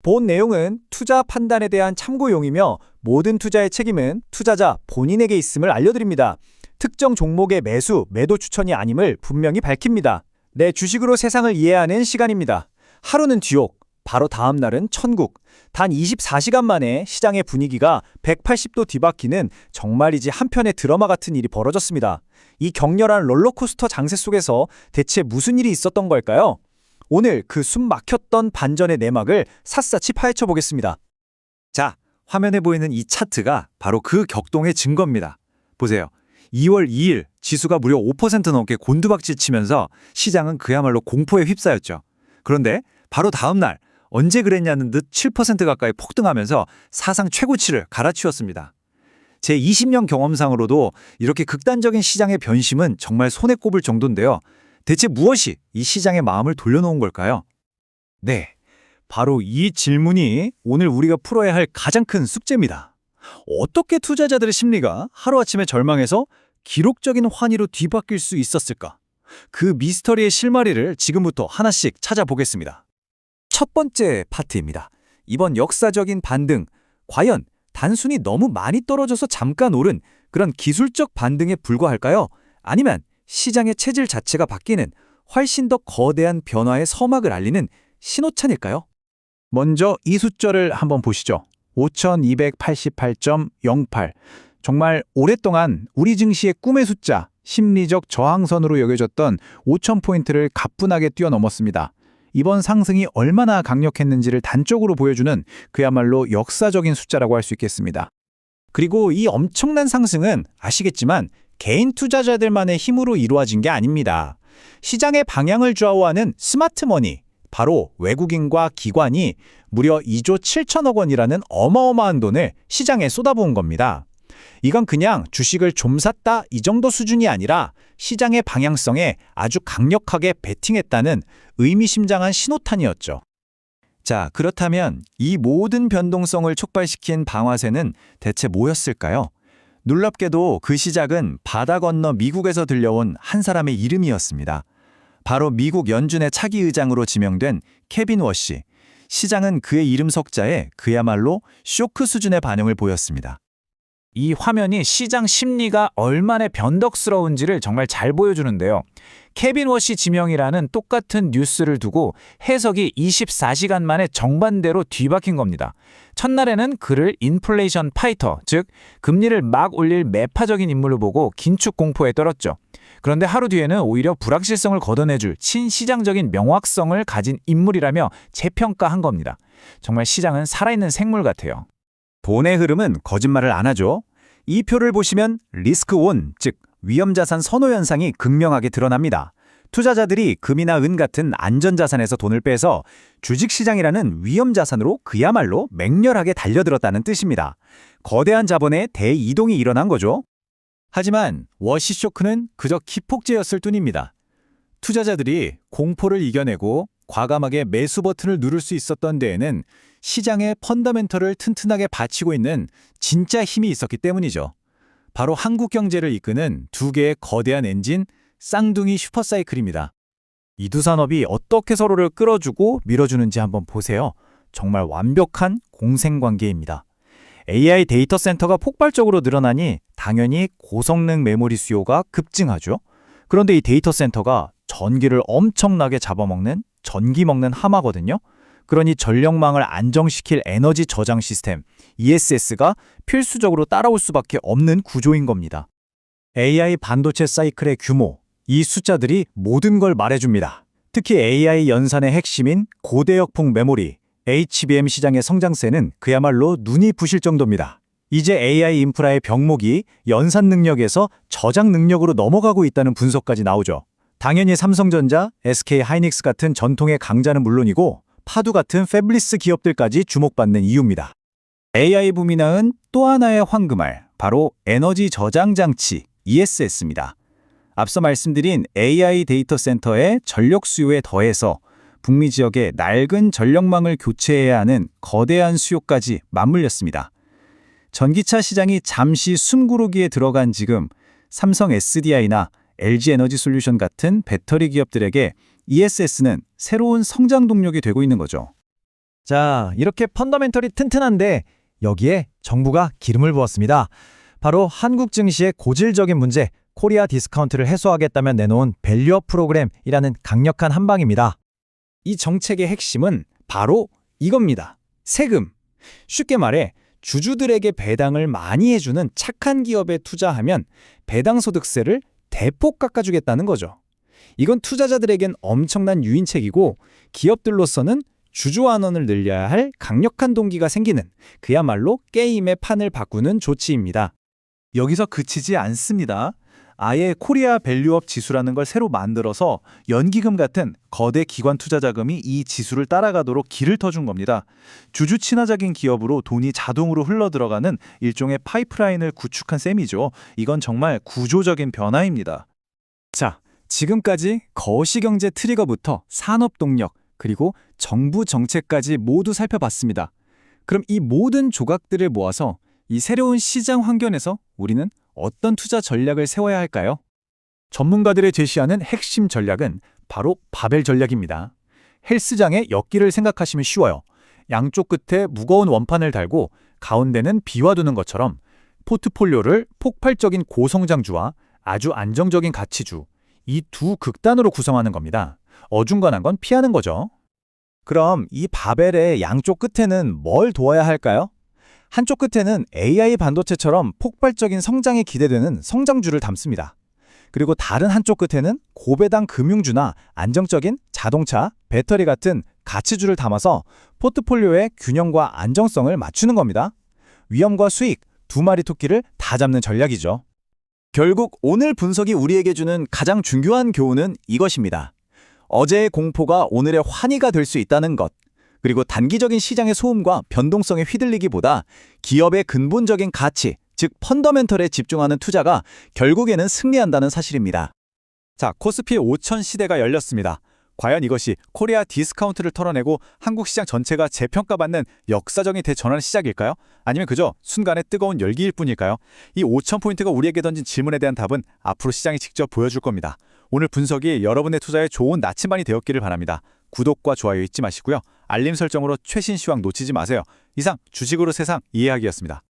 본 내용은 투자 판단에 대한 참고용이며 모든 투자의 책임은 투자자 본인에게 있음을 알려드립니다. 특정 종목의 매수, 매도 추천이 아님을 분명히 밝힙니다. 내 주식으로 세상을 이해하는 시간입니다. 하루는 지옥, 바로 다음 날은 천국. 단 24시간 만에 시장의 분위기가 180도 뒤바뀌는 정말이지 한편의 드라마 같은 일이 벌어졌습니다. 이 격렬한 롤러코스터 장세 속에서 대체 무슨 일이 있었던 걸까요? 오늘 그 숨 막혔던 반전의 내막을 샅샅이 파헤쳐 보겠습니다. 자, 화면에 보이는 이 차트가 바로 그 격동의 증거입니다. 보세요. 2월 2일 지수가 무려 5% 넘게 곤두박질 치면서 시장은 그야말로 공포에 휩싸였죠. 그런데 바로 다음 날 언제 그랬냐는 듯 7% 가까이 폭등하면서 사상 최고치를 갈아치웠습니다. 제 20년 경험상으로도 이렇게 극단적인 시장의 변심은 정말 손에 꼽을 정도인데요. 대체 무엇이 이 시장의 마음을 돌려놓은 걸까요? 네, 바로 이 질문이 오늘 우리가 풀어야 할 가장 큰 숙제입니다. 어떻게 투자자들의 심리가 하루아침에 절망해서 기록적인 환희로 뒤바뀔 수 있었을까? 그 미스터리의 실마리를 지금부터 하나씩 찾아보겠습니다. 첫 번째 파트입니다. 이번 역사적인 반등, 과연 단순히 너무 많이 떨어져서 잠깐 오른 그런 기술적 반등에 불과할까요? 아니면 시장의 체질 자체가 바뀌는 훨씬 더 거대한 변화의 서막을 알리는 신호탄일까요? 먼저 이 숫자를 한번 보시죠. 5288.08. 정말 오랫동안 우리 증시의 꿈의 숫자, 심리적 저항선으로 여겨졌던 5000포인트를 가뿐하게 뛰어넘었습니다. 이번 상승이 얼마나 강력했는지를 단적으로 보여주는 그야말로 역사적인 숫자라고 할 수 있겠습니다. 그리고 이 엄청난 상승은 아시겠지만 개인 투자자들만의 힘으로 이루어진 게 아닙니다. 시장의 방향을 좌우하는 스마트머니, 바로 외국인과 기관이 무려 2조 7천억 원이라는 어마어마한 돈을 시장에 쏟아부은 겁니다. 이건 그냥 주식을 좀 샀다 이 정도 수준이 아니라 시장의 방향성에 아주 강력하게 베팅했다는 의미심장한 신호탄이었죠. 자, 그렇다면 이 모든 변동성을 촉발시킨 방아쇠는 대체 뭐였을까요? 놀랍게도 그 시작은 바다 건너 미국에서 들려온 한 사람의 이름이었습니다. 바로 미국 연준의 차기 의장으로 지명된 케빈 워시. 시장은 그의 이름 석자에 그야말로 쇼크 수준의 반응을 보였습니다. 이 화면이 시장 심리가 얼마나 변덕스러운지를 정말 잘 보여주는데요. 케빈 워시 지명이라는 똑같은 뉴스를 두고 해석이 24시간 만에 정반대로 뒤바뀐 겁니다. 첫날에는 그를 인플레이션 파이터, 즉 금리를 막 올릴 매파적인 인물로 보고 긴축 공포에 떨었죠. 그런데 하루 뒤에는 오히려 불확실성을 걷어내줄 친시장적인 명확성을 가진 인물이라며 재평가한 겁니다. 정말 시장은 살아있는 생물 같아요. 돈의 흐름은 거짓말을 안 하죠. 이 표를 보시면 리스크 온, 즉 위험자산 선호 현상이 극명하게 드러납니다. 투자자들이 금이나 은 같은 안전자산에서 돈을 빼서 주식시장이라는 위험자산으로 그야말로 맹렬하게 달려들었다는 뜻입니다. 거대한 자본의 대이동이 일어난 거죠. 하지만 워시 쇼크는 그저 기폭제였을 뿐입니다. 투자자들이 공포를 이겨내고 과감하게 매수 버튼을 누를 수 있었던 데에는 시장의 펀더멘털을 튼튼하게 받치고 있는 진짜 힘이 있었기 때문이죠. 바로 한국 경제를 이끄는 두 개의 거대한 엔진, 쌍둥이 슈퍼사이클입니다. 이 두 산업이 어떻게 서로를 끌어주고 밀어주는지 한번 보세요. 정말 완벽한 공생관계입니다. AI 데이터 센터가 폭발적으로 늘어나니 당연히 고성능 메모리 수요가 급증하죠. 그런데 이 데이터 센터가 전기를 엄청나게 잡아먹는 전기 먹는 하마거든요. 그러니 전력망을 안정시킬 에너지 저장 시스템 ESS가 필수적으로 따라올 수밖에 없는 구조인 겁니다. AI 반도체 사이클의 규모, 이 숫자들이 모든 걸 말해줍니다. 특히 AI 연산의 핵심인 고대역풍 메모리, HBM 시장의 성장세는 그야말로 눈이 부실 정도입니다. 이제 AI 인프라의 병목이 연산 능력에서 저장 능력으로 넘어가고 있다는 분석까지 나오죠. 당연히 삼성전자, SK하이닉스 같은 전통의 강자는 물론이고 파두 같은 패블리스 기업들까지 주목받는 이유입니다. AI 붐이 낳은 또 하나의 황금알, 바로 에너지 저장 장치 ESS입니다. 앞서 말씀드린 AI 데이터 센터의 전력 수요에 더해서 북미 지역의 낡은 전력망을 교체해야 하는 거대한 수요까지 맞물렸습니다. 전기차 시장이 잠시 숨고르기에 들어간 지금 삼성 SDI나 LG에너지솔루션 같은 배터리 기업들에게 ESS는 새로운 성장 동력이 되고 있는 거죠. 자, 이렇게 펀더멘털이 튼튼한데 여기에 정부가 기름을 부었습니다. 바로 한국 증시의 고질적인 문제, 코리아 디스카운트를 해소하겠다면 내놓은 밸류업 프로그램이라는 강력한 한방입니다. 이 정책의 핵심은 바로 이겁니다. 세금. 쉽게 말해 주주들에게 배당을 많이 해주는 착한 기업에 투자하면 배당소득세를 대폭 깎아주겠다는 거죠. 이건 투자자들에겐 엄청난 유인책이고 기업들로서는 주주환원을 늘려야 할 강력한 동기가 생기는 그야말로 게임의 판을 바꾸는 조치입니다. 여기서 그치지 않습니다. 아예 코리아 밸류업 지수라는 걸 새로 만들어서 연기금 같은 거대 기관 투자 자금이 이 지수를 따라가도록 길을 터준 겁니다. 주주 친화적인 기업으로 돈이 자동으로 흘러들어가는 일종의 파이프라인을 구축한 셈이죠. 이건 정말 구조적인 변화입니다. 자, 지금까지 거시경제 트리거부터 산업동력, 그리고 정부 정책까지 모두 살펴봤습니다. 그럼 이 모든 조각들을 모아서 이 새로운 시장 환경에서 우리는 어떤 투자 전략을 세워야 할까요? 전문가들이 제시하는 핵심 전략은 바로 바벨 전략입니다. 헬스장의 역기를 생각하시면 쉬워요. 양쪽 끝에 무거운 원판을 달고 가운데는 비워두는 것처럼 포트폴리오를 폭발적인 고성장주와 아주 안정적인 가치주, 이 두 극단으로 구성하는 겁니다. 어중간한 건 피하는 거죠. 그럼 이 바벨의 양쪽 끝에는 뭘 도와야 할까요? 한쪽 끝에는 AI 반도체처럼 폭발적인 성장이 기대되는 성장주를 담습니다. 그리고 다른 한쪽 끝에는 고배당 금융주나 안정적인 자동차, 배터리 같은 가치주를 담아서 포트폴리오의 균형과 안정성을 맞추는 겁니다. 위험과 수익, 두 마리 토끼를 다 잡는 전략이죠. 결국 오늘 분석이 우리에게 주는 가장 중요한 교훈은 이것입니다. 어제의 공포가 오늘의 환희가 될 수 있다는 것. 그리고 단기적인 시장의 소음과 변동성에 휘둘리기보다 기업의 근본적인 가치, 즉 펀더멘털에 집중하는 투자가 결국에는 승리한다는 사실입니다. 자, 코스피 5천 시대가 열렸습니다. 과연 이것이 코리아 디스카운트를 털어내고 한국 시장 전체가 재평가받는 역사적인 대전환의 시작일까요? 아니면 그저 순간의 뜨거운 열기일 뿐일까요? 이 5천 포인트가 우리에게 던진 질문에 대한 답은 앞으로 시장이 직접 보여줄 겁니다. 오늘 분석이 여러분의 투자에 좋은 나침반이 되었기를 바랍니다. 구독과 좋아요 잊지 마시고요. 알림 설정으로 최신 시황 놓치지 마세요. 이상 주식으로 세상 이해하기였습니다.